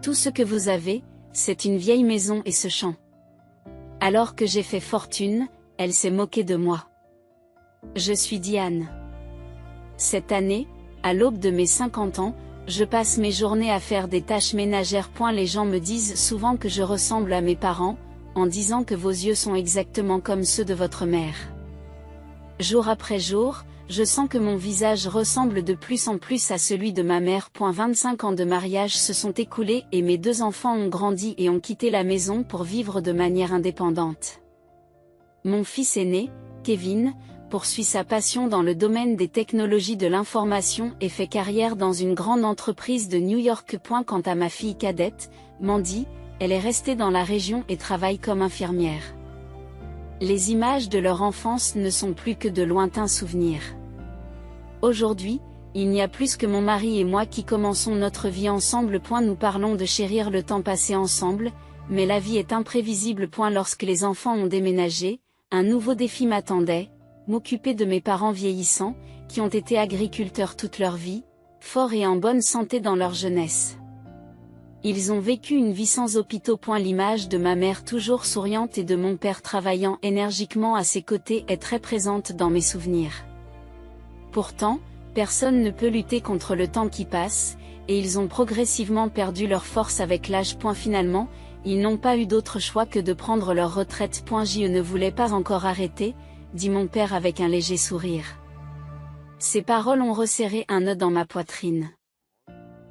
Tout ce que vous avez, c'est une vieille maison et ce champ. Alors que j'ai fait fortune, elle s'est moquée de moi. Je suis Diane. Cette année, à l'aube de mes 50 ans, je passe mes journées à faire des tâches ménagères. Les gens me disent souvent que je ressemble à mes parents, en disant que vos yeux sont exactement comme ceux de votre mère. Jour après jour, je sens que mon visage ressemble de plus en plus à celui de ma mère. 25 ans de mariage se sont écoulés et mes 2 enfants ont grandi et ont quitté la maison pour vivre de manière indépendante. Mon fils aîné, Kevin, poursuit sa passion dans le domaine des technologies de l'information et fait carrière dans une grande entreprise de New York. Quant à ma fille cadette, Mandy, elle est restée dans la région et travaille comme infirmière. Les images de leur enfance ne sont plus que de lointains souvenirs. Aujourd'hui, il n'y a plus que mon mari et moi qui commençons notre vie ensemble. Nous parlons de chérir le temps passé ensemble, mais la vie est imprévisible. Lorsque les enfants ont déménagé, un nouveau défi m'attendait, m'occuper de mes parents vieillissants, qui ont été agriculteurs toute leur vie, forts et en bonne santé dans leur jeunesse. Ils ont vécu une vie sans hôpitaux. L'image de ma mère toujours souriante et de mon père travaillant énergiquement à ses côtés est très présente dans mes souvenirs. Pourtant, personne ne peut lutter contre le temps qui passe, et ils ont progressivement perdu leur force avec l'âge. Finalement, ils n'ont pas eu d'autre choix que de prendre leur retraite. Je ne voulais pas encore arrêter, dit mon père avec un léger sourire. Ces paroles ont resserré un nœud dans ma poitrine.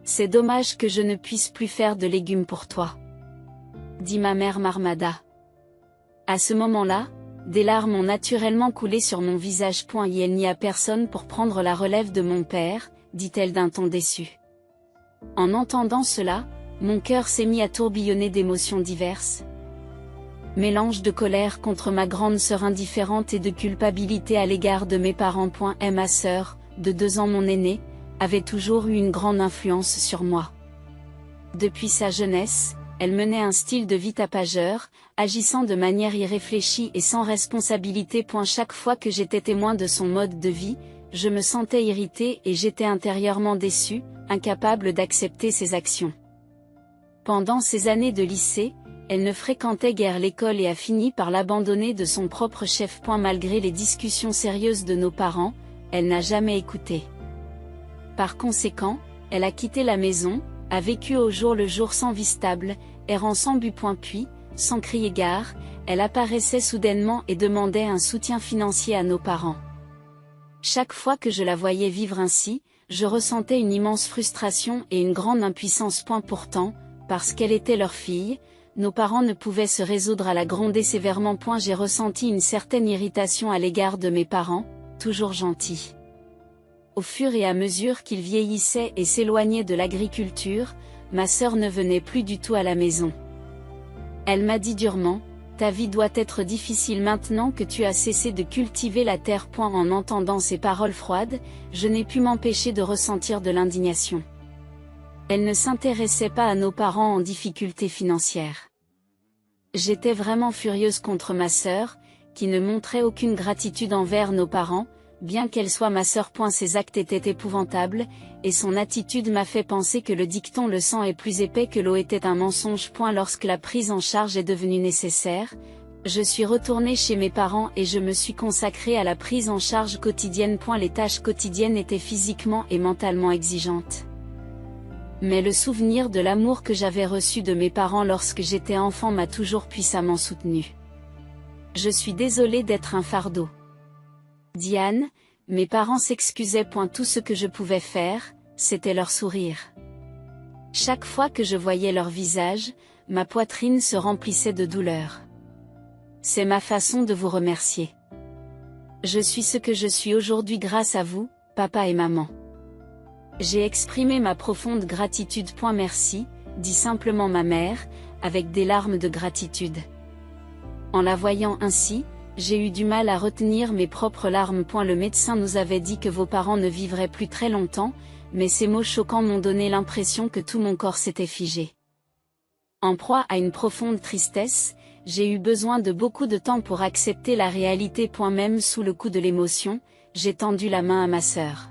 C'est dommage que je ne puisse plus faire de légumes pour toi, dit ma mère Marmada. À ce moment-là, des larmes ont naturellement coulé sur mon visage. Il n'y a personne pour prendre la relève de mon père, dit-elle d'un ton déçu. En entendant cela, mon cœur s'est mis à tourbillonner d'émotions diverses. Mélange de colère contre ma grande sœur indifférente et de culpabilité à l'égard de mes parents. Et ma sœur, de 2 ans mon aînée, avait toujours eu une grande influence sur moi. Depuis sa jeunesse, elle menait un style de vie tapageur, agissant de manière irréfléchie et sans responsabilité. Chaque fois que j'étais témoin de son mode de vie, je me sentais irritée et j'étais intérieurement déçue, incapable d'accepter ses actions. Pendant ses années de lycée, elle ne fréquentait guère l'école et a fini par l'abandonner de son propre chef. Malgré les discussions sérieuses de nos parents, elle n'a jamais écouté. Par conséquent, elle a quitté la maison, a vécu au jour le jour sans vie stable, errant sans but. Puis, sans crier gare, elle apparaissait soudainement et demandait un soutien financier à nos parents. Chaque fois que je la voyais vivre ainsi, je ressentais une immense frustration et une grande impuissance. Pourtant, parce qu'elle était leur fille, nos parents ne pouvaient se résoudre à la gronder sévèrement. J'ai ressenti une certaine irritation à l'égard de mes parents, toujours gentils. Au fur et à mesure qu'ils vieillissaient et s'éloignaient de l'agriculture, ma sœur ne venait plus du tout à la maison. Elle m'a dit durement, « Ta vie doit être difficile maintenant que tu as cessé de cultiver la terre. » En entendant ces paroles froides, je n'ai pu m'empêcher de ressentir de l'indignation. Elle ne s'intéressait pas à nos parents en difficulté financière. J'étais vraiment furieuse contre ma sœur, qui ne montrait aucune gratitude envers nos parents, bien qu'elle soit ma sœur. Ses actes étaient épouvantables, et son attitude m'a fait penser que le dicton « le sang est plus épais que l'eau » était un mensonge. Lorsque la prise en charge est devenue nécessaire, je suis retournée chez mes parents et je me suis consacrée à la prise en charge quotidienne. Les tâches quotidiennes étaient physiquement et mentalement exigeantes. Mais le souvenir de l'amour que j'avais reçu de mes parents lorsque j'étais enfant m'a toujours puissamment soutenue. Je suis désolée d'être un fardeau. Diane, mes parents s'excusaient. Tout ce que je pouvais faire, c'était leur sourire. Chaque fois que je voyais leur visage, ma poitrine se remplissait de douleur. C'est ma façon de vous remercier. Je suis ce que je suis aujourd'hui grâce à vous, papa et maman. J'ai exprimé ma profonde gratitude. Merci, dit simplement ma mère, avec des larmes de gratitude. En la voyant ainsi, j'ai eu du mal à retenir mes propres larmes. Le médecin nous avait dit que vos parents ne vivraient plus très longtemps, mais ces mots choquants m'ont donné l'impression que tout mon corps s'était figé. En proie à une profonde tristesse, j'ai eu besoin de beaucoup de temps pour accepter la réalité. Même sous le coup de l'émotion, j'ai tendu la main à ma sœur.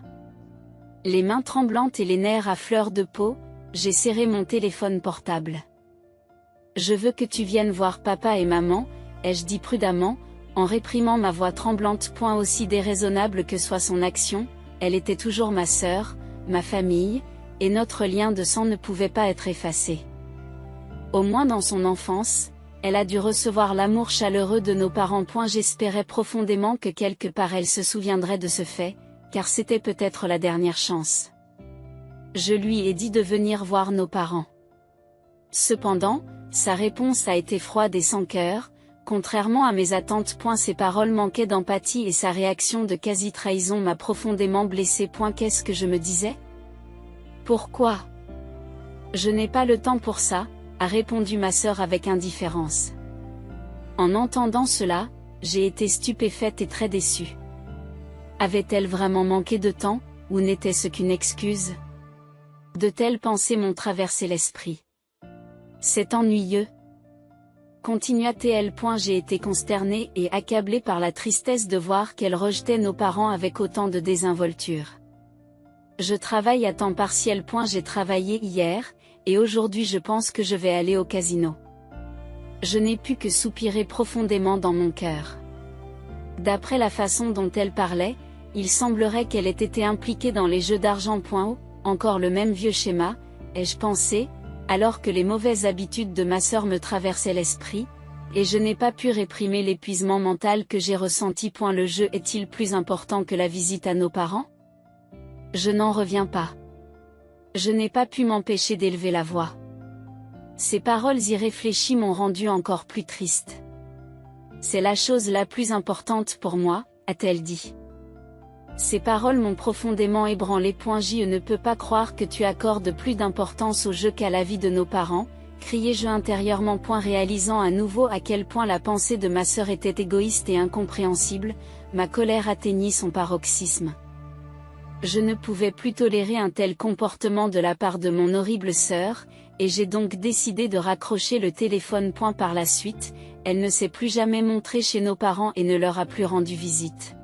Les mains tremblantes et les nerfs à fleur de peau, j'ai serré mon téléphone portable. Je veux que tu viennes voir papa et maman, ai-je dit prudemment, en réprimant ma voix tremblante. Aussi déraisonnable que soit son action, elle était toujours ma sœur, ma famille, et notre lien de sang ne pouvait pas être effacé. Au moins dans son enfance, elle a dû recevoir l'amour chaleureux de nos parents. J'espérais profondément que quelque part elle se souviendrait de ce fait, car c'était peut-être la dernière chance. Je lui ai dit de venir voir nos parents. Cependant, sa réponse a été froide et sans cœur, contrairement à mes attentes. Ses paroles manquaient d'empathie et sa réaction de quasi-trahison m'a profondément blessé. Qu'est-ce que je me disais? Pourquoi? Je n'ai pas le temps pour ça, a répondu ma sœur avec indifférence. En entendant cela, j'ai été stupéfaite et très déçue. Avait-elle vraiment manqué de temps, ou n'était-ce qu'une excuse? De telles pensées m'ont traversé l'esprit. C'est ennuyeux. Continua-t-elle. J'ai été consternée et accablée par la tristesse de voir qu'elle rejetait nos parents avec autant de désinvolture. Je travaille à temps partiel. J'ai travaillé hier, et aujourd'hui je pense que je vais aller au casino. Je n'ai pu que soupirer profondément dans mon cœur. D'après la façon dont elle parlait, il semblerait qu'elle ait été impliquée dans les jeux d'argent. Encore le même vieux schéma, ai-je pensé, alors que les mauvaises habitudes de ma sœur me traversaient l'esprit, et je n'ai pas pu réprimer l'épuisement mental que j'ai ressenti. Le jeu est-il plus important que la visite à nos parents? Je n'en reviens pas. Je n'ai pas pu m'empêcher d'élever la voix. Ces paroles irréfléchies m'ont rendu encore plus triste. C'est la chose la plus importante pour moi, a-t-elle dit. Ces paroles m'ont profondément ébranlé. Je ne peux pas croire que tu accordes plus d'importance au jeu qu'à la vie de nos parents, criai-je intérieurement. Réalisant à nouveau à quel point la pensée de ma sœur était égoïste et incompréhensible, ma colère atteignit son paroxysme. Je ne pouvais plus tolérer un tel comportement de la part de mon horrible sœur, et j'ai donc décidé de raccrocher le téléphone. Par la suite, elle ne s'est plus jamais montrée chez nos parents et ne leur a plus rendu visite.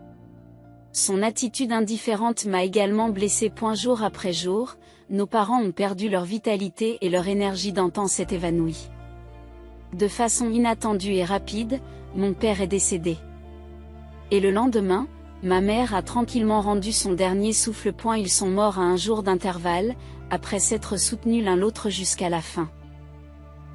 Son attitude indifférente m'a également blessé. Jour après jour, nos parents ont perdu leur vitalité et leur énergie d'antan s'est évanouie. De façon inattendue et rapide, mon père est décédé. Et le lendemain, ma mère a tranquillement rendu son dernier souffle. Ils sont morts à un jour d'intervalle, après s'être soutenus l'un l'autre jusqu'à la fin.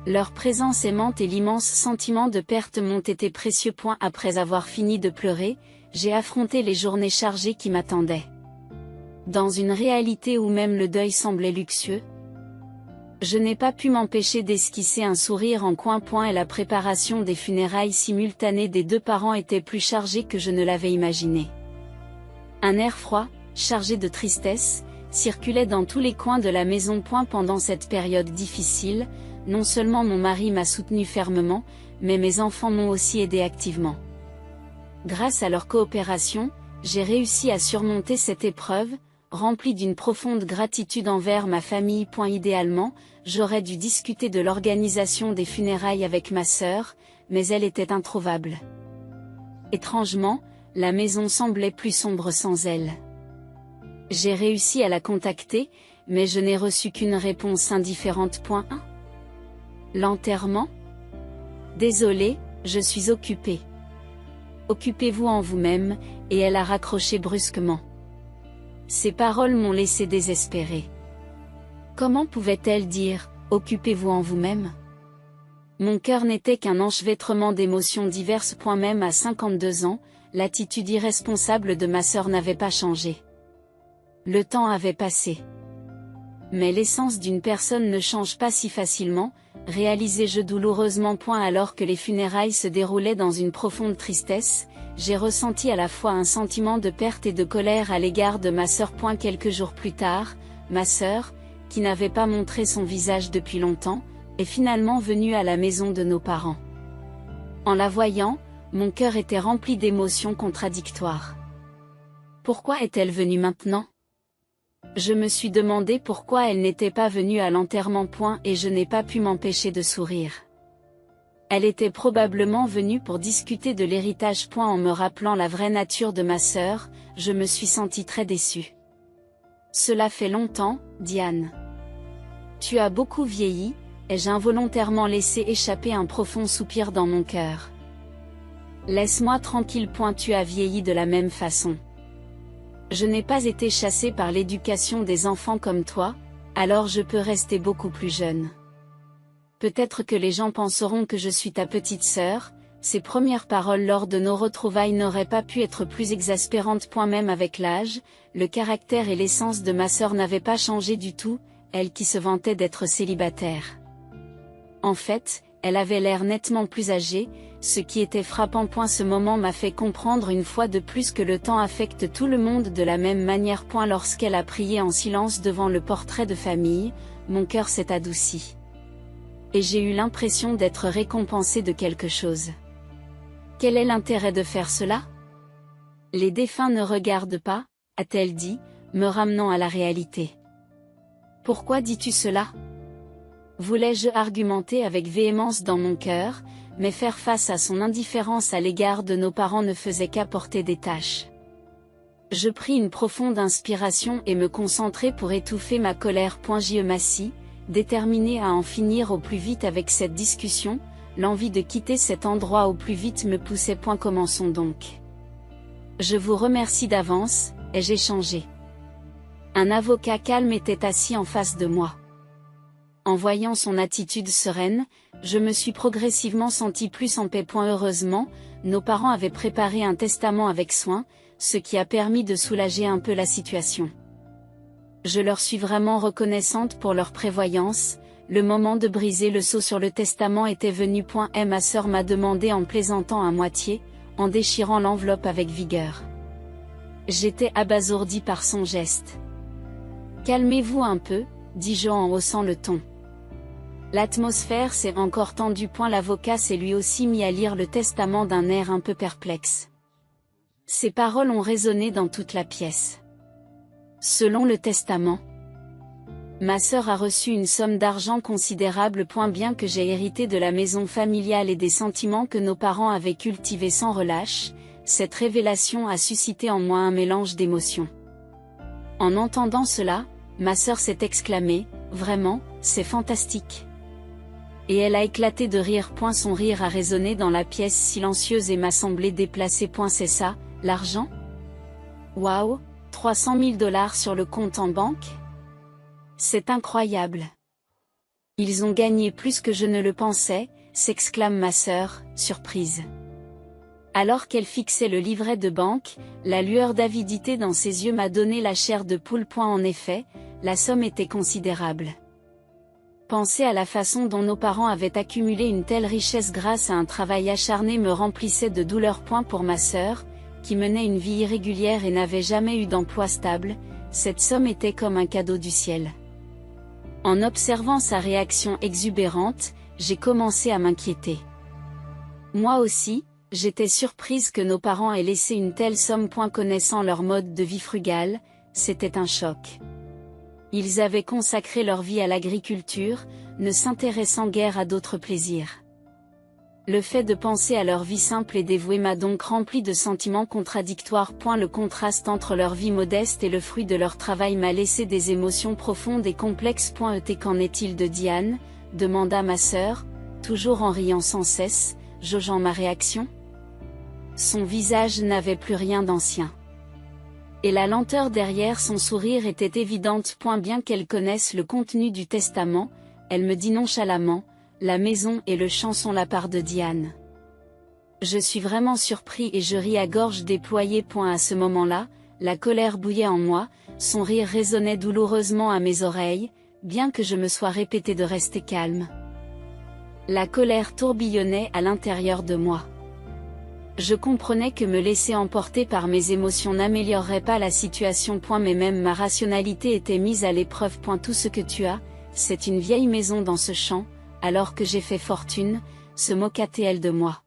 Leur présence aimante et l'immense sentiment de perte m'ont été précieux. Après avoir fini de pleurer, j'ai affronté les journées chargées qui m'attendaient. Dans une réalité où même le deuil semblait luxueux, je n'ai pas pu m'empêcher d'esquisser un sourire en coin. Et la préparation des funérailles simultanées des deux parents était plus chargée que je ne l'avais imaginé. Un air froid, chargé de tristesse, circulait dans tous les coins de la maison. Pendant cette période difficile, non seulement mon mari m'a soutenu fermement, mais mes enfants m'ont aussi aidé activement. Grâce à leur coopération, j'ai réussi à surmonter cette épreuve, remplie d'une profonde gratitude envers ma famille. Idéalement, j'aurais dû discuter de l'organisation des funérailles avec ma sœur, mais elle était introuvable. Étrangement, la maison semblait plus sombre sans elle. J'ai réussi à la contacter, mais je n'ai reçu qu'une réponse indifférente. L'enterrement? Désolée, je suis occupée. Occupez-vous en vous-même, et elle a raccroché brusquement. Ces paroles m'ont laissé désespérée. Comment pouvait-elle dire « Occupez-vous en vous-même » ? Mon cœur n'était qu'un enchevêtrement d'émotions diverses. Même à 52 ans, l'attitude irresponsable de ma sœur n'avait pas changé. Le temps avait passé. Mais l'essence d'une personne ne change pas si facilement, réalisai-je douloureusement. Alors que les funérailles se déroulaient dans une profonde tristesse, j'ai ressenti à la fois un sentiment de perte et de colère à l'égard de ma sœur. Quelques jours plus tard, ma sœur, qui n'avait pas montré son visage depuis longtemps, est finalement venue à la maison de nos parents. En la voyant, mon cœur était rempli d'émotions contradictoires. Pourquoi est-elle venue maintenant ? Je me suis demandé pourquoi elle n'était pas venue à l'enterrement. Et je n'ai pas pu m'empêcher de sourire. Elle était probablement venue pour discuter de l'héritage. En me rappelant la vraie nature de ma sœur, je me suis sentie très déçue. Cela fait longtemps, Diane. Tu as beaucoup vieilli, ai-je involontairement laissé échapper un profond soupir dans mon cœur. Laisse-moi tranquille. Tu as vieilli de la même façon. Je n'ai pas été chassée par l'éducation des enfants comme toi, alors je peux rester beaucoup plus jeune. Peut-être que les gens penseront que je suis ta petite sœur. Ces premières paroles lors de nos retrouvailles n'auraient pas pu être plus exaspérantes. Même avec l'âge, le caractère et l'essence de ma sœur n'avaient pas changé du tout, elle qui se vantait d'être célibataire. En fait, elle avait l'air nettement plus âgée, ce qui était frappant. Ce moment m'a fait comprendre une fois de plus que le temps affecte tout le monde de la même manière. Lorsqu'elle a prié en silence devant le portrait de famille, mon cœur s'est adouci. Et j'ai eu l'impression d'être récompensée de quelque chose. Quel est l'intérêt de faire cela? Les défunts ne regardent pas, a-t-elle dit, me ramenant à la réalité. Pourquoi dis-tu cela? Voulais-je argumenter avec véhémence dans mon cœur, mais faire face à son indifférence à l'égard de nos parents ne faisait qu'apporter des tâches. Je pris une profonde inspiration et me concentrai pour étouffer ma colère. Je m'assis, déterminé à en finir au plus vite avec cette discussion, l'envie de quitter cet endroit au plus vite me poussait. Commençons donc. Je vous remercie d'avance, ai-je échangé. Un avocat calme était assis en face de moi. En voyant son attitude sereine, je me suis progressivement senti plus en paix. Heureusement, nos parents avaient préparé un testament avec soin, ce qui a permis de soulager un peu la situation. Je leur suis vraiment reconnaissante pour leur prévoyance. Le moment de briser le sceau sur le testament était venu. Et ma sœur m'a demandé en plaisantant à moitié, en déchirant l'enveloppe avec vigueur. J'étais abasourdie par son geste. Calmez-vous un peu, dis-je en haussant le ton. L'atmosphère s'est encore tendue. L'avocat s'est lui aussi mis à lire le testament d'un air un peu perplexe. Ces paroles ont résonné dans toute la pièce. Selon le testament, ma sœur a reçu une somme d'argent considérable. Bien que j'ai hérité de la maison familiale et des sentiments que nos parents avaient cultivés sans relâche, cette révélation a suscité en moi un mélange d'émotions. En entendant cela, ma sœur s'est exclamée, « Vraiment, c'est fantastique !» Et elle a éclaté de rire. Son rire a résonné dans la pièce silencieuse et m'a semblé déplacé. C'est ça, l'argent? Waouh, 300 000 $ sur le compte en banque? C'est incroyable. Ils ont gagné plus que je ne le pensais, s'exclame ma sœur, surprise. Alors qu'elle fixait le livret de banque, la lueur d'avidité dans ses yeux m'a donné la chair de poule. En effet, la somme était considérable. Penser à la façon dont nos parents avaient accumulé une telle richesse grâce à un travail acharné me remplissait de douleur. Pour ma sœur, qui menait une vie irrégulière et n'avait jamais eu d'emploi stable, cette somme était comme un cadeau du ciel. En observant sa réaction exubérante, j'ai commencé à m'inquiéter. Moi aussi, j'étais surprise que nos parents aient laissé une telle somme. Connaissant leur mode de vie frugal, c'était un choc. Ils avaient consacré leur vie à l'agriculture, ne s'intéressant guère à d'autres plaisirs. Le fait de penser à leur vie simple et dévouée m'a donc rempli de sentiments contradictoires. Le contraste entre leur vie modeste et le fruit de leur travail m'a laissé des émotions profondes et complexes. Qu'en est-il de Diane? Demanda ma sœur, toujours en riant sans cesse, jaugeant ma réaction. Son visage n'avait plus rien d'ancien. Et la lenteur derrière son sourire était évidente. Bien qu'elle connaisse le contenu du testament, elle me dit nonchalamment, « La maison et le champ sont la part de Diane. » Je suis vraiment surpris et je ris à gorge déployée. À ce moment-là, la colère bouillait en moi, son rire résonnait douloureusement à mes oreilles, bien que je me sois répété de rester calme. La colère tourbillonnait à l'intérieur de moi. Je comprenais que me laisser emporter par mes émotions n'améliorerait pas la situation. Mais même ma rationalité était mise à l'épreuve. Tout ce que tu as, c'est une vieille maison dans ce champ, alors que j'ai fait fortune, se moqua-t-elle de moi.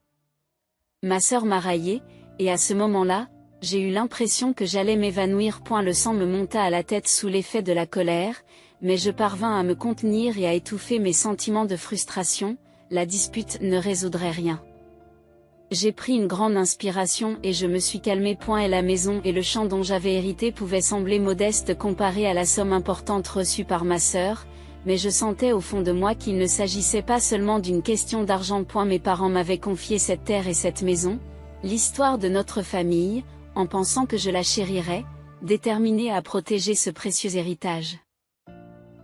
Ma sœur m'a raillé, et à ce moment-là, j'ai eu l'impression que j'allais m'évanouir. Le sang me monta à la tête sous l'effet de la colère, mais je parvins à me contenir et à étouffer mes sentiments de frustration. La dispute ne résoudrait rien. J'ai pris une grande inspiration et je me suis calmé. Et la maison et le champ dont j'avais hérité pouvaient sembler modestes comparés à la somme importante reçue par ma sœur, mais je sentais au fond de moi qu'il ne s'agissait pas seulement d'une question d'argent. Mes parents m'avaient confié cette terre et cette maison, l'histoire de notre famille, en pensant que je la chérirais, déterminée à protéger ce précieux héritage.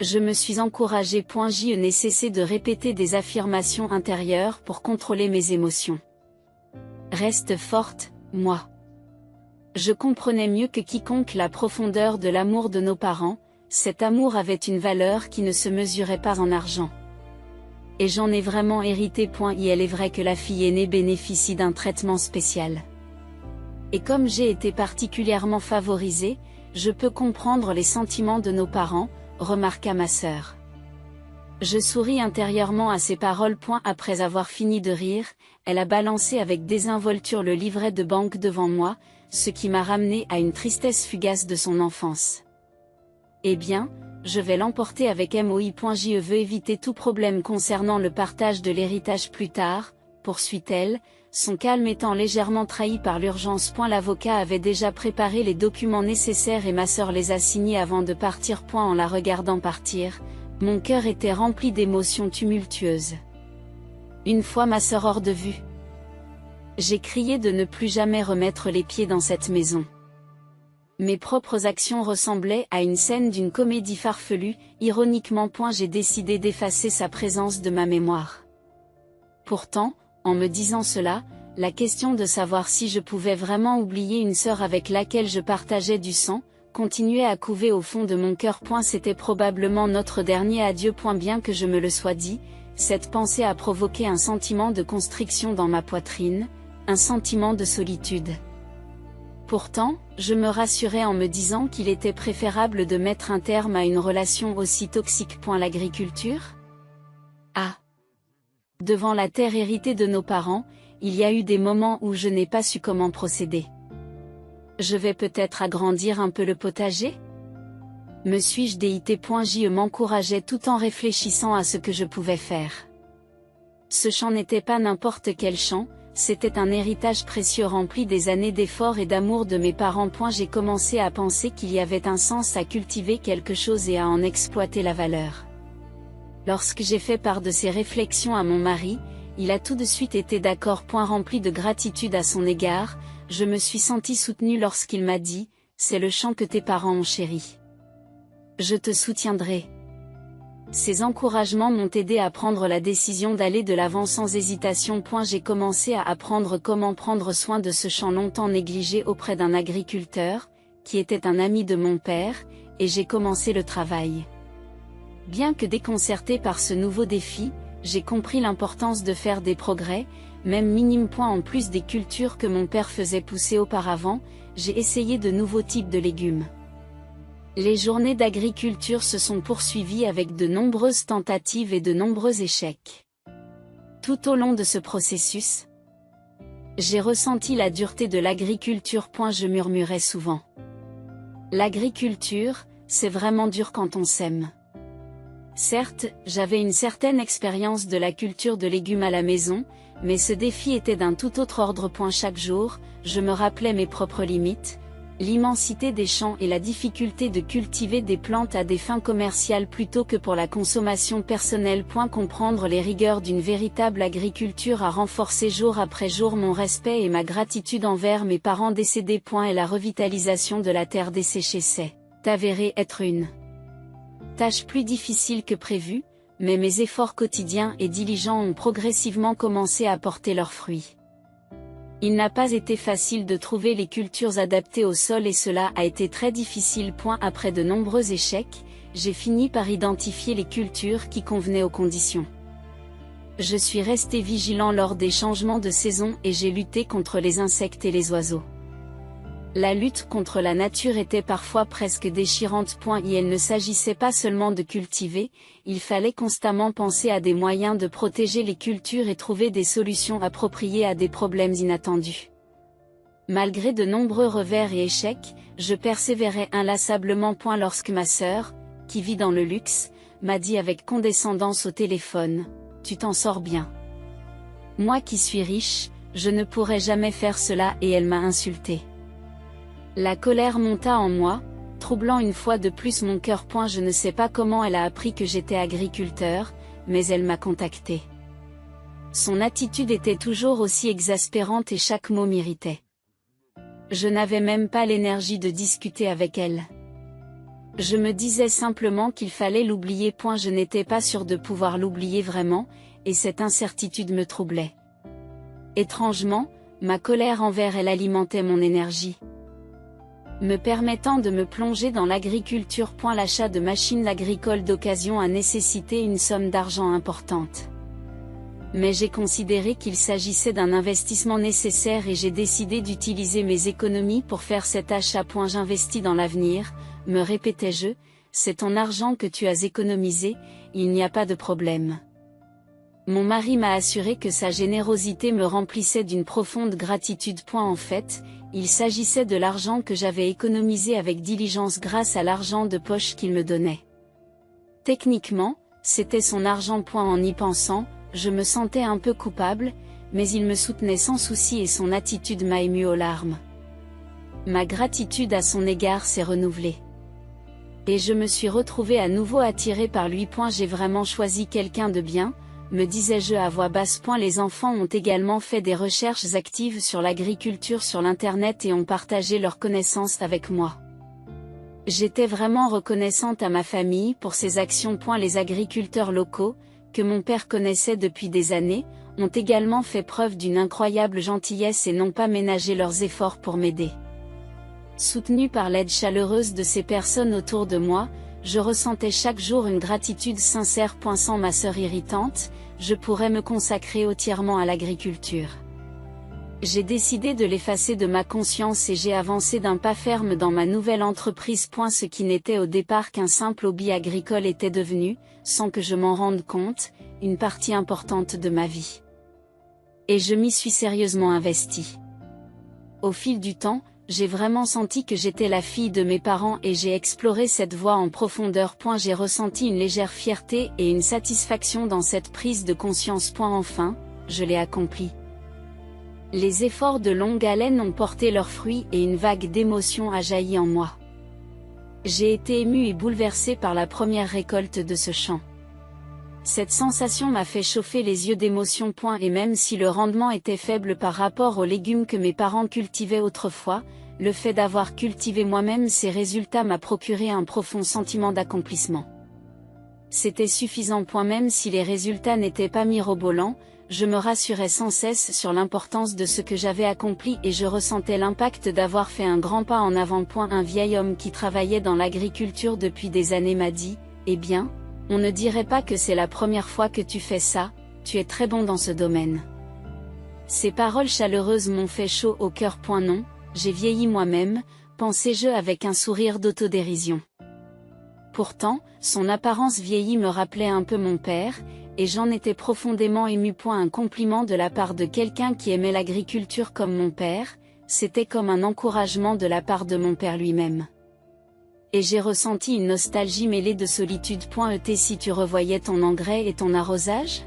Je me suis encouragée. Je n'ai cessé de répéter des affirmations intérieures pour contrôler mes émotions. Reste forte, moi. Je comprenais mieux que quiconque la profondeur de l'amour de nos parents. Cet amour avait une valeur qui ne se mesurait pas en argent. Et j'en ai vraiment hérité. Il est vrai que la fille aînée bénéficie d'un traitement spécial. Et comme j'ai été particulièrement favorisée, je peux comprendre les sentiments de nos parents, remarqua ma sœur. Je souris intérieurement à ces paroles. Après avoir fini de rire, elle a balancé avec désinvolture le livret de banque devant moi, ce qui m'a ramené à une tristesse fugace de son enfance. Eh bien, je vais l'emporter avec moi. Je veux éviter tout problème concernant le partage de l'héritage plus tard, poursuit-elle, son calme étant légèrement trahi par l'urgence. L'avocat avait déjà préparé les documents nécessaires et ma sœur les a signés avant de partir. En la regardant partir, mon cœur était rempli d'émotions tumultueuses. Une fois ma sœur hors de vue, j'ai crié de ne plus jamais remettre les pieds dans cette maison. Mes propres actions ressemblaient à une scène d'une comédie farfelue. Ironiquement, j'ai décidé d'effacer sa présence de ma mémoire. Pourtant, en me disant cela, la question de savoir si je pouvais vraiment oublier une sœur avec laquelle je partageais du sang, continuait à couver au fond de mon cœur. C'était probablement notre dernier adieu. Bien que je me le sois dit, cette pensée a provoqué un sentiment de constriction dans ma poitrine, un sentiment de solitude. Pourtant, je me rassurais en me disant qu'il était préférable de mettre un terme à une relation aussi toxique. L'agriculture ? Ah ! Devant la terre héritée de nos parents, il y a eu des moments où je n'ai pas su comment procéder. Je vais peut-être agrandir un peu le potager ? Me suis-je déité ? Je m'encourageais tout en réfléchissant à ce que je pouvais faire. Ce champ n'était pas n'importe quel champ, c'était un héritage précieux rempli des années d'efforts et d'amour de mes parents. J'ai commencé à penser qu'il y avait un sens à cultiver quelque chose et à en exploiter la valeur. Lorsque j'ai fait part de ces réflexions à mon mari, il a tout de suite été d'accord. Rempli de gratitude à son égard, je me suis sentie soutenue lorsqu'il m'a dit « C'est le champ que tes parents ont chéri. Je te soutiendrai. » Ces encouragements m'ont aidé à prendre la décision d'aller de l'avant sans hésitation. J'ai commencé à apprendre comment prendre soin de ce champ longtemps négligé auprès d'un agriculteur, qui était un ami de mon père, et j'ai commencé le travail. Bien que déconcerté par ce nouveau défi, j'ai compris l'importance de faire des progrès, même minimes. En plus des cultures que mon père faisait pousser auparavant, j'ai essayé de nouveaux types de légumes. Les journées d'agriculture se sont poursuivies avec de nombreuses tentatives et de nombreux échecs. Tout au long de ce processus, j'ai ressenti la dureté de l'agriculture. Je murmurais souvent. L'agriculture, c'est vraiment dur quand on sème. Certes, j'avais une certaine expérience de la culture de légumes à la maison, mais ce défi était d'un tout autre ordre. Chaque jour, je me rappelais mes propres limites, l'immensité des champs et la difficulté de cultiver des plantes à des fins commerciales plutôt que pour la consommation personnelle. Comprendre les rigueurs d'une véritable agriculture a renforcé jour après jour mon respect et ma gratitude envers mes parents décédés. Et la revitalisation de la terre desséchée s'est avérée être une tâche plus difficile que prévu, mais mes efforts quotidiens et diligents ont progressivement commencé à porter leurs fruits. Il n'a pas été facile de trouver les cultures adaptées au sol et cela a été très difficile. Après de nombreux échecs, j'ai fini par identifier les cultures qui convenaient aux conditions. Je suis resté vigilant lors des changements de saison et j'ai lutté contre les insectes et les oiseaux. La lutte contre la nature était parfois presque déchirante. Et il ne s'agissait pas seulement de cultiver, il fallait constamment penser à des moyens de protéger les cultures et trouver des solutions appropriées à des problèmes inattendus. Malgré de nombreux revers et échecs, je persévérais inlassablement. Lorsque ma sœur, qui vit dans le luxe, m'a dit avec condescendance au téléphone, « Tu t'en sors bien. Moi qui suis riche, je ne pourrais jamais faire cela » et elle m'a insulté. La colère monta en moi, troublant une fois de plus mon cœur. Je ne sais pas comment elle a appris que j'étais agriculteur, mais elle m'a contacté. Son attitude était toujours aussi exaspérante et chaque mot m'irritait. Je n'avais même pas l'énergie de discuter avec elle. Je me disais simplement qu'il fallait l'oublier. Je n'étais pas sûre de pouvoir l'oublier vraiment, et cette incertitude me troublait. Étrangement, ma colère envers elle alimentait mon énergie, me permettant de me plonger dans l'agriculture. L'achat de machines agricoles d'occasion a nécessité une somme d'argent importante. Mais j'ai considéré qu'il s'agissait d'un investissement nécessaire et j'ai décidé d'utiliser mes économies pour faire cet achat. J'investis dans l'avenir, me répétais-je, c'est ton argent que tu as économisé, il n'y a pas de problème. Mon mari m'a assuré que sa générosité me remplissait d'une profonde gratitude. En fait, il s'agissait de l'argent que j'avais économisé avec diligence grâce à l'argent de poche qu'il me donnait. Techniquement, c'était son argent. En y pensant, je me sentais un peu coupable, mais il me soutenait sans souci et son attitude m'a ému aux larmes. Ma gratitude à son égard s'est renouvelée. Et je me suis retrouvée à nouveau attirée par lui. J'ai vraiment choisi quelqu'un de bien, me disais-je à voix basse. Les enfants ont également fait des recherches actives sur l'agriculture sur l'internet et ont partagé leurs connaissances avec moi. J'étais vraiment reconnaissante à ma famille pour ces actions. Les agriculteurs locaux, que mon père connaissait depuis des années, ont également fait preuve d'une incroyable gentillesse et n'ont pas ménagé leurs efforts pour m'aider. Soutenue par l'aide chaleureuse de ces personnes autour de moi, je ressentais chaque jour une gratitude sincère. Sans ma sœur irritante, je pourrais me consacrer entièrement à l'agriculture. J'ai décidé de l'effacer de ma conscience et j'ai avancé d'un pas ferme dans ma nouvelle entreprise. Ce qui n'était au départ qu'un simple hobby agricole était devenu, sans que je m'en rende compte, une partie importante de ma vie. Et je m'y suis sérieusement investie. Au fil du temps, j'ai vraiment senti que j'étais la fille de mes parents et j'ai exploré cette voie en profondeur. J'ai ressenti une légère fierté et une satisfaction dans cette prise de conscience. Enfin, je l'ai accompli. Les efforts de longue haleine ont porté leurs fruits et une vague d'émotion a jailli en moi. J'ai été émue et bouleversée par la première récolte de ce champ. Cette sensation m'a fait chauffer les yeux d'émotion. Et même si le rendement était faible par rapport aux légumes que mes parents cultivaient autrefois, le fait d'avoir cultivé moi-même ces résultats m'a procuré un profond sentiment d'accomplissement. C'était suffisant. Même si les résultats n'étaient pas mirobolants, je me rassurais sans cesse sur l'importance de ce que j'avais accompli et je ressentais l'impact d'avoir fait un grand pas en avant. Un vieil homme qui travaillait dans l'agriculture depuis des années m'a dit, « Eh bien, on ne dirait pas que c'est la première fois que tu fais ça, tu es très bon dans ce domaine. » Ces paroles chaleureuses m'ont fait chaud au cœur. Non, j'ai vieilli moi-même, pensais-je avec un sourire d'autodérision. Pourtant, son apparence vieillie me rappelait un peu mon père, et j'en étais profondément ému. Un compliment de la part de quelqu'un qui aimait l'agriculture comme mon père, c'était comme un encouragement de la part de mon père lui-même. Et j'ai ressenti une nostalgie mêlée de solitude. Si tu revoyais ton engrais et ton arrosage ?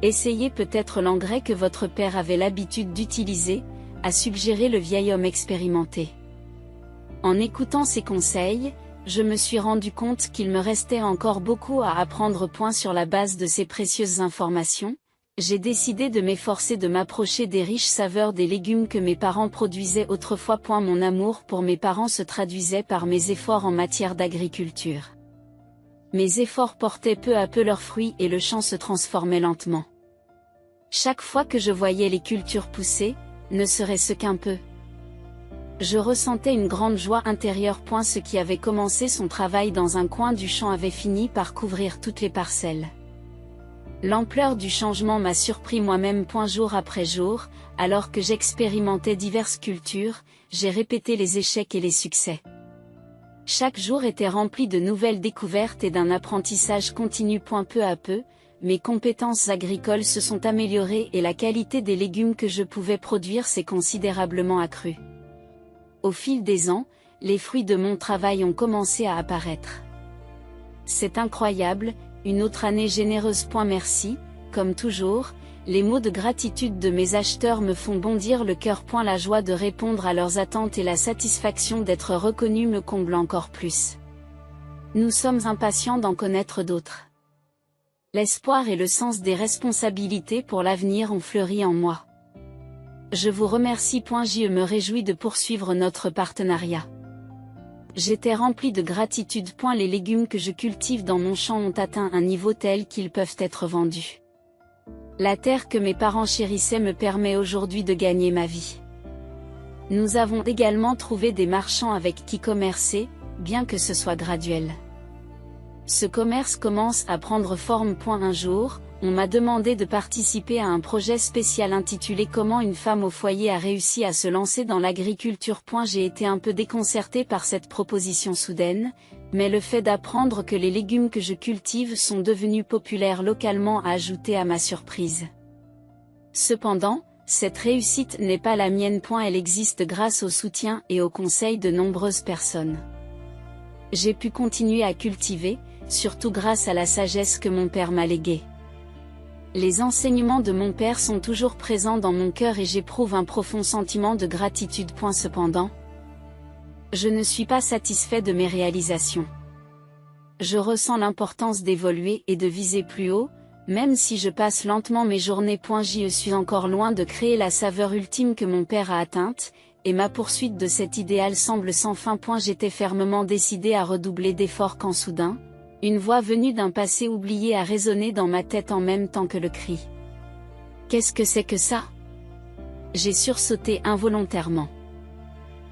Essayez peut-être l'engrais que votre père avait l'habitude d'utiliser, a suggéré le vieil homme expérimenté. En écoutant ces conseils, je me suis rendu compte qu'il me restait encore beaucoup à apprendre. Sur la base de ces précieuses informations, j'ai décidé de m'efforcer de m'approcher des riches saveurs des légumes que mes parents produisaient autrefois. Mon amour pour mes parents se traduisait par mes efforts en matière d'agriculture. Mes efforts portaient peu à peu leurs fruits et le champ se transformait lentement. Chaque fois que je voyais les cultures pousser, ne serait-ce qu'un peu, je ressentais une grande joie intérieure. Ce qui avait commencé son travail dans un coin du champ avait fini par couvrir toutes les parcelles. L'ampleur du changement m'a surpris moi-même. Jour après jour, alors que j'expérimentais diverses cultures, j'ai répété les échecs et les succès. Chaque jour était rempli de nouvelles découvertes et d'un apprentissage continu. Peu à peu, mes compétences agricoles se sont améliorées et la qualité des légumes que je pouvais produire s'est considérablement accrue. Au fil des ans, les fruits de mon travail ont commencé à apparaître. C'est incroyable, une autre année généreuse. Merci, comme toujours, les mots de gratitude de mes acheteurs me font bondir le cœur. La joie de répondre à leurs attentes et la satisfaction d'être reconnu me comble encore plus. Nous sommes impatients d'en connaître d'autres. L'espoir et le sens des responsabilités pour l'avenir ont fleuri en moi. Je vous remercie. Je me réjouis de poursuivre notre partenariat. J'étais rempli de gratitude. Les légumes que je cultive dans mon champ ont atteint un niveau tel qu'ils peuvent être vendus. La terre que mes parents chérissaient me permet aujourd'hui de gagner ma vie. Nous avons également trouvé des marchands avec qui commercer, bien que ce soit graduel. Ce commerce commence à prendre forme. Un jour, on m'a demandé de participer à un projet spécial intitulé « Comment une femme au foyer a réussi à se lancer dans l'agriculture ». J'ai été un peu déconcerté par cette proposition soudaine, mais le fait d'apprendre que les légumes que je cultive sont devenus populaires localement a ajouté à ma surprise. Cependant, cette réussite n'est pas la mienne. Elle existe grâce au soutien et au conseil de nombreuses personnes. J'ai pu continuer à cultiver, surtout grâce à la sagesse que mon père m'a léguée. Les enseignements de mon père sont toujours présents dans mon cœur et j'éprouve un profond sentiment de gratitude. Cependant, je ne suis pas satisfait de mes réalisations. Je ressens l'importance d'évoluer et de viser plus haut, même si je passe lentement mes journées. Je suis encore loin de créer la saveur ultime que mon père a atteinte, et ma poursuite de cet idéal semble sans fin. J'étais fermement décidé à redoubler d'efforts quand soudain, une voix venue d'un passé oublié a résonné dans ma tête en même temps que le cri. Qu'est-ce que c'est que ça? J'ai sursauté involontairement.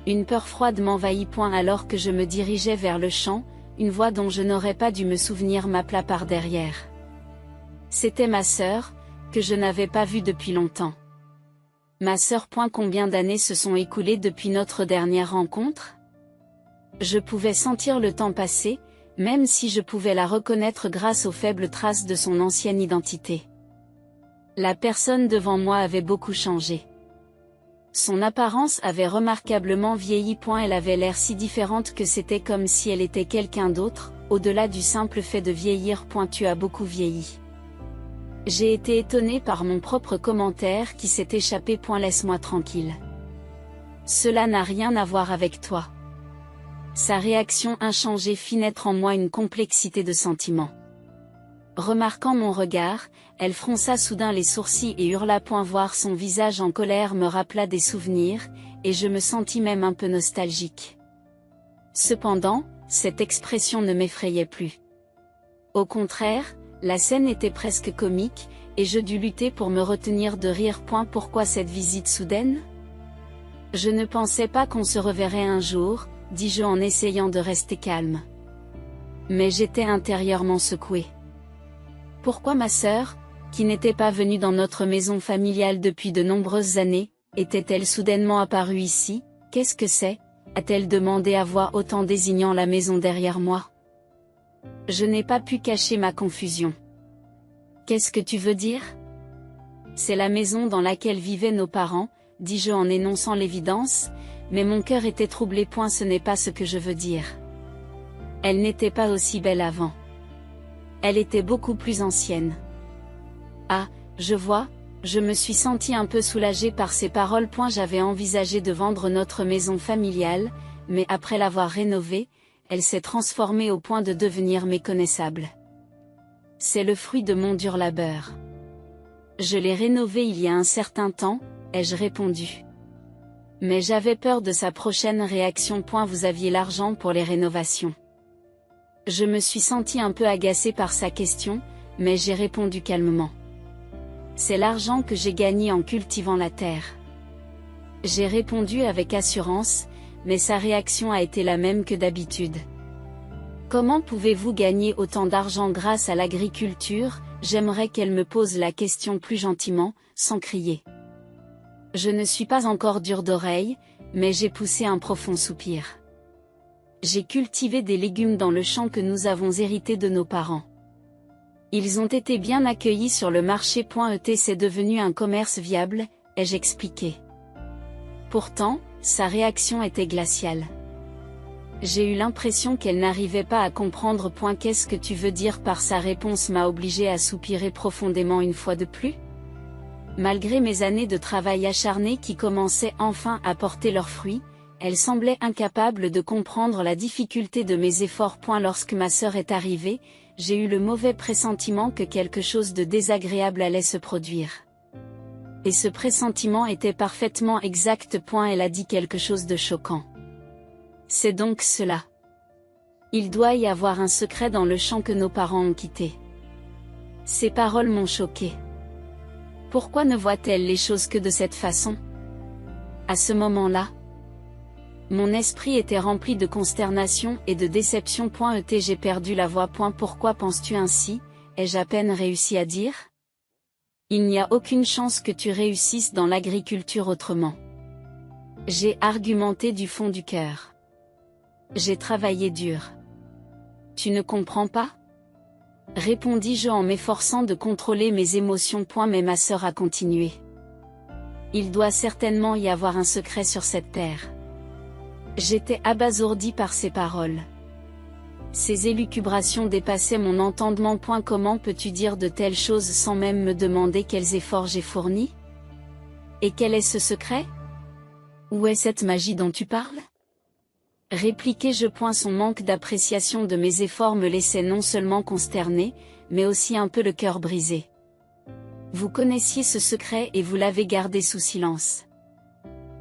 Une peur froide m'envahit. Alors que je me dirigeais vers le champ, une voix dont je n'aurais pas dû me souvenir m'appela par derrière. C'était ma sœur, que je n'avais pas vue depuis longtemps. Ma sœur. Combien d'années se sont écoulées depuis notre dernière rencontre? Je pouvais sentir le temps passer, même si je pouvais la reconnaître grâce aux faibles traces de son ancienne identité. La personne devant moi avait beaucoup changé. Son apparence avait remarquablement vieilli. Elle avait l'air si différente que c'était comme si elle était quelqu'un d'autre, au-delà du simple fait de vieillir. Tu as beaucoup vieilli. J'ai été étonné par mon propre commentaire qui s'est échappé. Laisse-moi tranquille. Cela n'a rien à voir avec toi. Sa réaction inchangée fit naître en moi une complexité de sentiments. Remarquant mon regard, elle fronça soudain les sourcils et hurla. Voir son visage en colère me rappela des souvenirs, et je me sentis même un peu nostalgique. Cependant, cette expression ne m'effrayait plus. Au contraire, la scène était presque comique, et je dus lutter pour me retenir de rire. Pourquoi cette visite soudaine? Je ne pensais pas qu'on se reverrait un jour, dis-je en essayant de rester calme. Mais j'étais intérieurement secoué. Pourquoi ma sœur, qui n'était pas venue dans notre maison familiale depuis de nombreuses années, était-elle soudainement apparue ici? Qu'est-ce que c'est? A-t-elle demandé à voix haute en désignant la maison derrière moi? Je n'ai pas pu cacher ma confusion. Qu'est-ce que tu veux dire? C'est la maison dans laquelle vivaient nos parents, dis-je en énonçant l'évidence, mais mon cœur était troublé. Ce n'est pas ce que je veux dire. Elle n'était pas aussi belle avant. Elle était beaucoup plus ancienne. Ah, je vois, je me suis senti un peu soulagé par ces paroles. J'avais envisagé de vendre notre maison familiale, mais après l'avoir rénovée, elle s'est transformée au point de devenir méconnaissable. C'est le fruit de mon dur labeur. Je l'ai rénovée il y a un certain temps, ai-je répondu. Mais j'avais peur de sa prochaine réaction. Vous aviez l'argent pour les rénovations. Je me suis senti un peu agacé par sa question, mais j'ai répondu calmement. C'est l'argent que j'ai gagné en cultivant la terre. J'ai répondu avec assurance, mais sa réaction a été la même que d'habitude. Comment pouvez-vous gagner autant d'argent grâce à l'agriculture? J'aimerais qu'elle me pose la question plus gentiment, sans crier. Je ne suis pas encore dur d'oreille, mais j'ai poussé un profond soupir. J'ai cultivé des légumes dans le champ que nous avons hérité de nos parents. Ils ont été bien accueillis sur le marché. C'est devenu un commerce viable, ai-je expliqué. Pourtant, sa réaction était glaciale. J'ai eu l'impression qu'elle n'arrivait pas à comprendre. Qu'est-ce que tu veux dire par sa réponse m'a obligé à soupirer profondément une fois de plus? Malgré mes années de travail acharné qui commençaient enfin à porter leurs fruits, elle semblait incapable de comprendre la difficulté de mes efforts. Lorsque ma sœur est arrivée, j'ai eu le mauvais pressentiment que quelque chose de désagréable allait se produire. Et ce pressentiment était parfaitement exact. Elle a dit quelque chose de choquant. C'est donc cela. Il doit y avoir un secret dans le champ que nos parents ont quitté. Ces paroles m'ont choqué. Pourquoi ne voit-elle les choses que de cette façon? À ce moment-là, mon esprit était rempli de consternation et de déception. J'ai perdu la voix. Pourquoi penses-tu ainsi? Ai-je à peine réussi à dire? Il n'y a aucune chance que tu réussisses dans l'agriculture autrement. J'ai argumenté du fond du cœur. J'ai travaillé dur. Tu ne comprends pas? Répondis-je en m'efforçant de contrôler mes émotions. Mais ma sœur a continué. Il doit certainement y avoir un secret sur cette terre. J'étais abasourdi par ces paroles. Ces élucubrations dépassaient mon entendement. Comment peux-tu dire de telles choses sans même me demander quels efforts j'ai fournis? Et quel est ce secret? Où est cette magie dont tu parles? Répliquai-je. Son manque d'appréciation de mes efforts me laissait non seulement consterné, mais aussi un peu le cœur brisé. Vous connaissiez ce secret et vous l'avez gardé sous silence.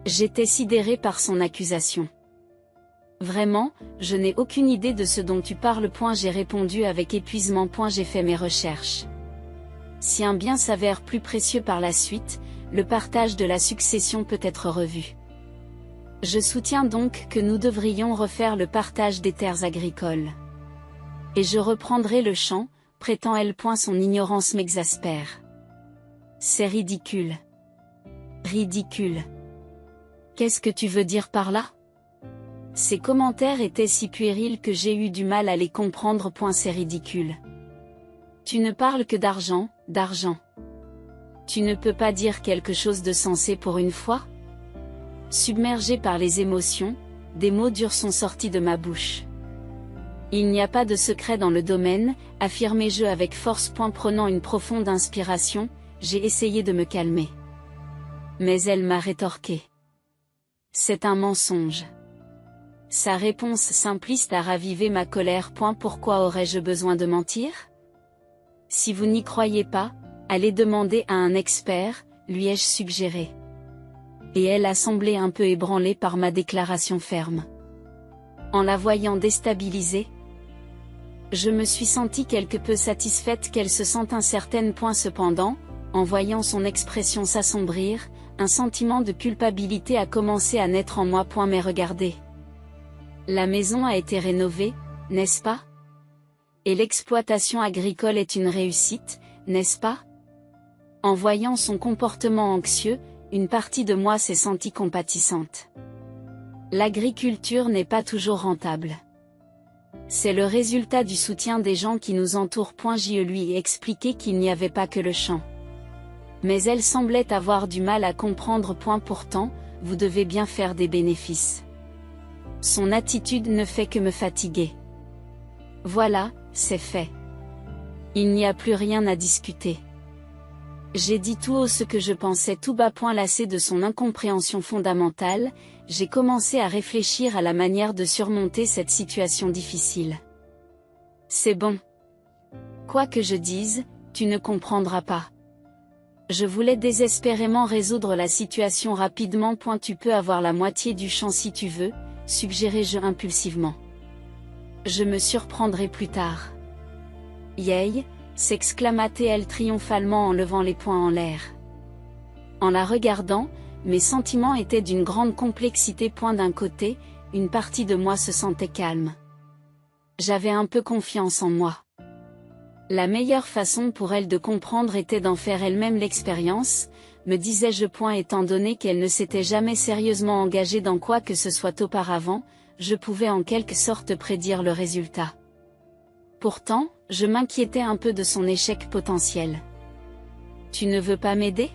J'étais sidéré par son accusation. Vraiment, je n'ai aucune idée de ce dont tu parles. J'ai répondu avec épuisement. J'ai fait mes recherches. Si un bien s'avère plus précieux par la suite, le partage de la succession peut être revu. Je soutiens donc que nous devrions refaire le partage des terres agricoles. Et je reprendrai le champ, prétend-elle. Son ignorance m'exaspère. C'est ridicule. Ridicule. Qu'est-ce que tu veux dire par là? Ces commentaires étaient si puérils que j'ai eu du mal à les comprendre. C'est ridicule. Tu ne parles que d'argent, d'argent. Tu ne peux pas dire quelque chose de sensé pour une fois? Submergé par les émotions, des mots durs sont sortis de ma bouche. Il n'y a pas de secret dans le domaine, affirmai-je avec force. Prenant une profonde inspiration, j'ai essayé de me calmer. Mais elle m'a rétorqué. C'est un mensonge. Sa réponse simpliste a ravivé ma colère. Pourquoi aurais-je besoin de mentir? Si vous n'y croyez pas, allez demander à un expert, lui ai-je suggéré. Et elle a semblé un peu ébranlée par ma déclaration ferme. En la voyant déstabilisée, je me suis sentie quelque peu satisfaite qu'elle se sente incertaine. Cependant, en voyant son expression s'assombrir, un sentiment de culpabilité a commencé à naître en moi. Mais regardez. La maison a été rénovée, n'est-ce pas? Et l'exploitation agricole est une réussite, n'est-ce pas? En voyant son comportement anxieux, une partie de moi s'est sentie compatissante. L'agriculture n'est pas toujours rentable. C'est le résultat du soutien des gens qui nous entourent. Je lui ai expliqué qu'il n'y avait pas que le champ. Mais elle semblait avoir du mal à comprendre. Pourtant, vous devez bien faire des bénéfices. Son attitude ne fait que me fatiguer. Voilà, c'est fait. Il n'y a plus rien à discuter. J'ai dit tout haut ce que je pensais tout bas. Lassé de son incompréhension fondamentale, j'ai commencé à réfléchir à la manière de surmonter cette situation difficile. C'est bon. Quoi que je dise, tu ne comprendras pas. Je voulais désespérément résoudre la situation rapidement. Tu peux avoir la moitié du champ si tu veux, suggérai-je impulsivement. Je me surprendrai plus tard. Yay, s'exclama-t-elle triomphalement en levant les poings en l'air. En la regardant, mes sentiments étaient d'une grande complexité. D'un côté, une partie de moi se sentait calme. J'avais un peu confiance en moi. La meilleure façon pour elle de comprendre était d'en faire elle-même l'expérience, me disais-je. Étant donné qu'elle ne s'était jamais sérieusement engagée dans quoi que ce soit auparavant, je pouvais en quelque sorte prédire le résultat. Pourtant, je m'inquiétais un peu de son échec potentiel. Tu ne veux pas m'aider?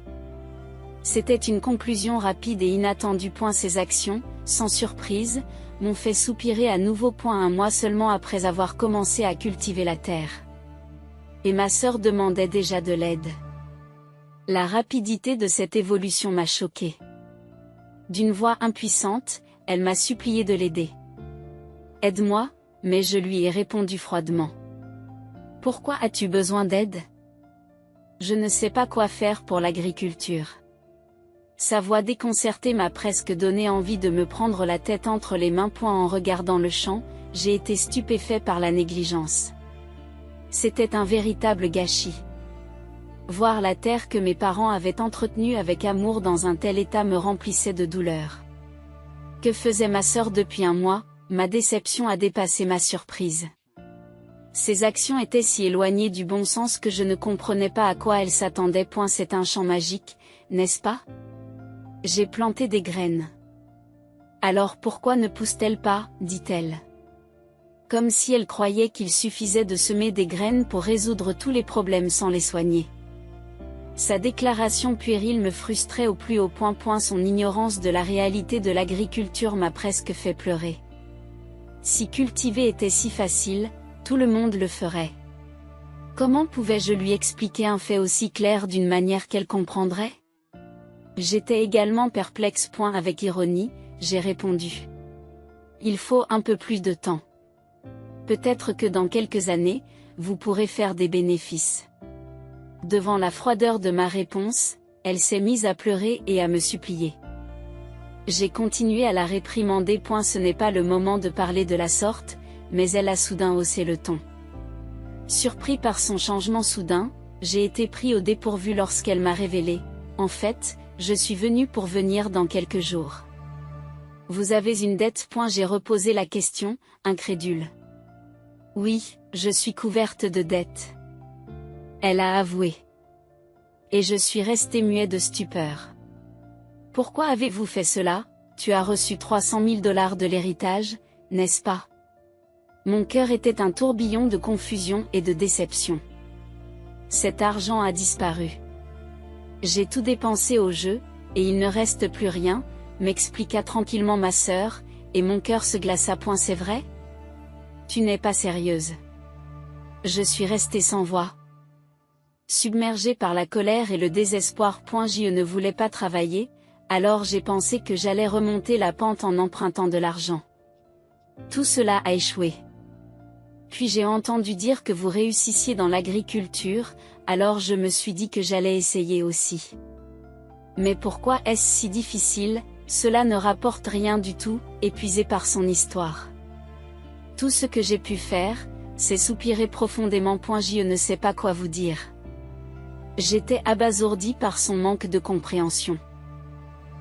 C'était une conclusion rapide et inattendue. Ses actions, sans surprise, m'ont fait soupirer à nouveau. Un mois seulement après avoir commencé à cultiver la terre. Et ma sœur demandait déjà de l'aide. La rapidité de cette évolution m'a choquée. D'une voix impuissante, elle m'a supplié de l'aider. « Aide-moi », mais je lui ai répondu froidement. « Pourquoi as-tu besoin d'aide ? Je ne sais pas quoi faire pour l'agriculture. » Sa voix déconcertée m'a presque donné envie de me prendre la tête entre les mains. En regardant le champ, j'ai été stupéfait par la négligence. C'était un véritable gâchis. Voir la terre que mes parents avaient entretenue avec amour dans un tel état me remplissait de douleur. Que faisait ma sœur depuis un mois ? Ma déception a dépassé ma surprise. Ses actions étaient si éloignées du bon sens que je ne comprenais pas à quoi elle s'attendait. C'est un champ magique, n'est-ce pas ? J'ai planté des graines. Alors pourquoi ne poussent-elles pas, dit-elle. Comme si elle croyait qu'il suffisait de semer des graines pour résoudre tous les problèmes sans les soigner. Sa déclaration puérile me frustrait au plus haut point. Son ignorance de la réalité de l'agriculture m'a presque fait pleurer. Si cultiver était si facile, tout le monde le ferait. Comment pouvais-je lui expliquer un fait aussi clair d'une manière qu'elle comprendrait ? J'étais également perplexe. Avec ironie, j'ai répondu. Il faut un peu plus de temps. Peut-être que dans quelques années, vous pourrez faire des bénéfices. Devant la froideur de ma réponse, elle s'est mise à pleurer et à me supplier. J'ai continué à la réprimander. Ce n'est pas le moment de parler de la sorte, mais elle a soudain haussé le ton. Surpris par son changement soudain, j'ai été pris au dépourvu lorsqu'elle m'a révélé. En fait, je suis venu pour venir dans quelques jours. Vous avez une dette ? J'ai reposé la question, incrédule. Oui, je suis couverte de dettes. Elle a avoué. Et je suis resté muet de stupeur. Pourquoi avez-vous fait cela ? Tu as reçu 300 000 $ de l'héritage, n'est-ce pas ? Mon cœur était un tourbillon de confusion et de déception. Cet argent a disparu. J'ai tout dépensé au jeu, et il ne reste plus rien, m'expliqua tranquillement ma sœur, et mon cœur se glaça. C'est vrai ? Tu n'es pas sérieuse. Je suis restée sans voix. Submergée par la colère et le désespoir. Je ne voulais pas travailler, alors j'ai pensé que j'allais remonter la pente en empruntant de l'argent. Tout cela a échoué. Puis j'ai entendu dire que vous réussissiez dans l'agriculture, alors je me suis dit que j'allais essayer aussi. Mais pourquoi est-ce si difficile ? Cela ne rapporte rien du tout, épuisé par son histoire. Tout ce que j'ai pu faire, c'est soupirer profondément. Je ne sais pas quoi vous dire. J'étais abasourdi par son manque de compréhension.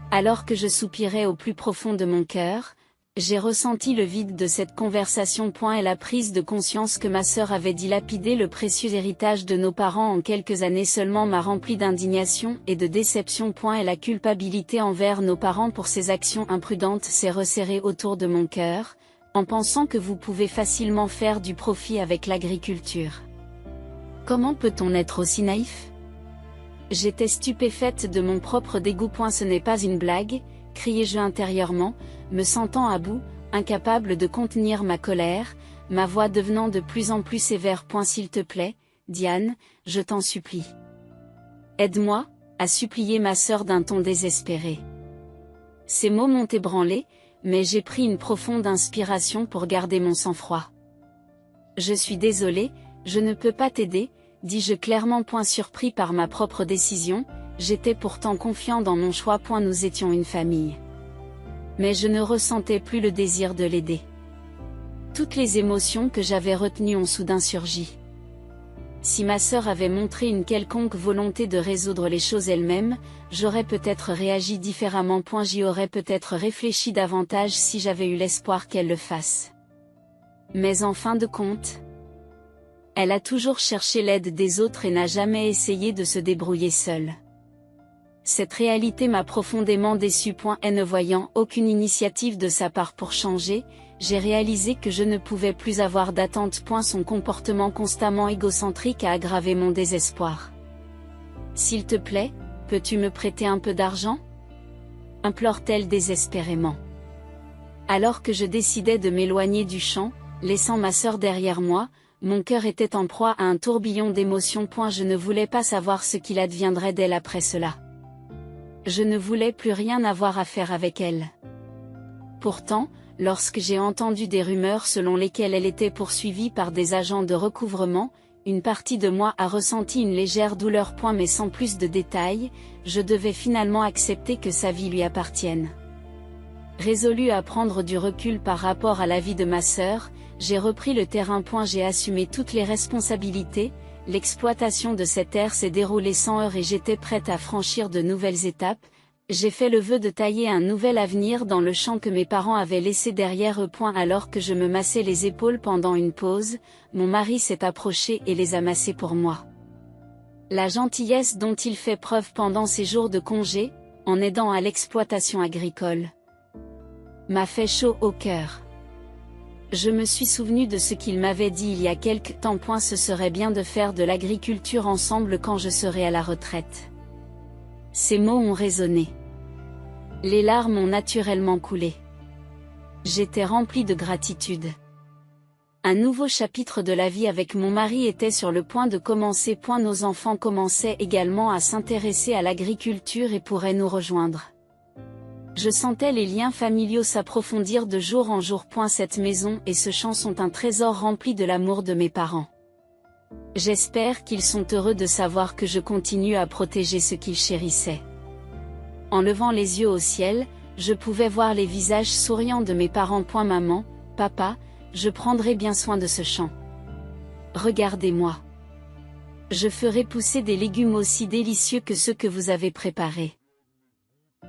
Alors que je soupirais au plus profond de mon cœur, j'ai ressenti le vide de cette conversation. Et la prise de conscience que ma sœur avait dilapidé le précieux héritage de nos parents en quelques années seulement m'a rempli d'indignation et de déception. Et la culpabilité envers nos parents pour ces actions imprudentes s'est resserrée autour de mon cœur, en pensant que vous pouvez facilement faire du profit avec l'agriculture. Comment peut-on être aussi naïf ? J'étais stupéfaite de mon propre dégoût. Ce n'est pas une blague, criai-je intérieurement, me sentant à bout, incapable de contenir ma colère, ma voix devenant de plus en plus sévère. S'il te plaît, Diane, je t'en supplie. Aide-moi, a supplié ma sœur d'un ton désespéré. Ces mots m'ont ébranlé, mais j'ai pris une profonde inspiration pour garder mon sang-froid. Je suis désolée, je ne peux pas t'aider, dis-je clairement. Surpris par ma propre décision, j'étais pourtant confiant dans mon choix. Nous étions une famille. Mais je ne ressentais plus le désir de l'aider. Toutes les émotions que j'avais retenues ont soudain surgi. Si ma sœur avait montré une quelconque volonté de résoudre les choses elle-même, j'aurais peut-être réagi différemment. J'y aurais peut-être réfléchi davantage si j'avais eu l'espoir qu'elle le fasse. Mais en fin de compte, elle a toujours cherché l'aide des autres et n'a jamais essayé de se débrouiller seule. Cette réalité m'a profondément déçu. Et ne voyant aucune initiative de sa part pour changer, j'ai réalisé que je ne pouvais plus avoir d'attente. Son comportement constamment égocentrique a aggravé mon désespoir. S'il te plaît, peux-tu me prêter un peu d'argent ? implore-t-elle désespérément. Alors que je décidais de m'éloigner du champ, laissant ma sœur derrière moi, mon cœur était en proie à un tourbillon d'émotions. Je ne voulais pas savoir ce qu'il adviendrait d'elle après cela. Je ne voulais plus rien avoir à faire avec elle. Pourtant, lorsque j'ai entendu des rumeurs selon lesquelles elle était poursuivie par des agents de recouvrement, une partie de moi a ressenti une légère douleur. Mais sans plus de détails, je devais finalement accepter que sa vie lui appartienne. Résolu à prendre du recul par rapport à la vie de ma sœur, j'ai repris le terrain. J'ai assumé toutes les responsabilités, l'exploitation de cette terre s'est déroulée sans heurts et j'étais prête à franchir de nouvelles étapes. J'ai fait le vœu de tailler un nouvel avenir dans le champ que mes parents avaient laissé derrière eux. Alors que je me massais les épaules pendant une pause, mon mari s'est approché et les a massés pour moi. La gentillesse dont il fait preuve pendant ses jours de congé, en aidant à l'exploitation agricole, m'a fait chaud au cœur. Je me suis souvenu de ce qu'il m'avait dit il y a quelque temps. Ce serait bien de faire de l'agriculture ensemble quand je serai à la retraite. Ces mots ont résonné. Les larmes ont naturellement coulé. J'étais remplie de gratitude. Un nouveau chapitre de la vie avec mon mari était sur le point de commencer. Nos enfants commençaient également à s'intéresser à l'agriculture et pourraient nous rejoindre. Je sentais les liens familiaux s'approfondir de jour en jour. Cette maison et ce champ sont un trésor rempli de l'amour de mes parents. J'espère qu'ils sont heureux de savoir que je continue à protéger ce qu'ils chérissaient. En levant les yeux au ciel, je pouvais voir les visages souriants de mes parents. Maman, papa, je prendrai bien soin de ce champ. Regardez-moi. Je ferai pousser des légumes aussi délicieux que ceux que vous avez préparés.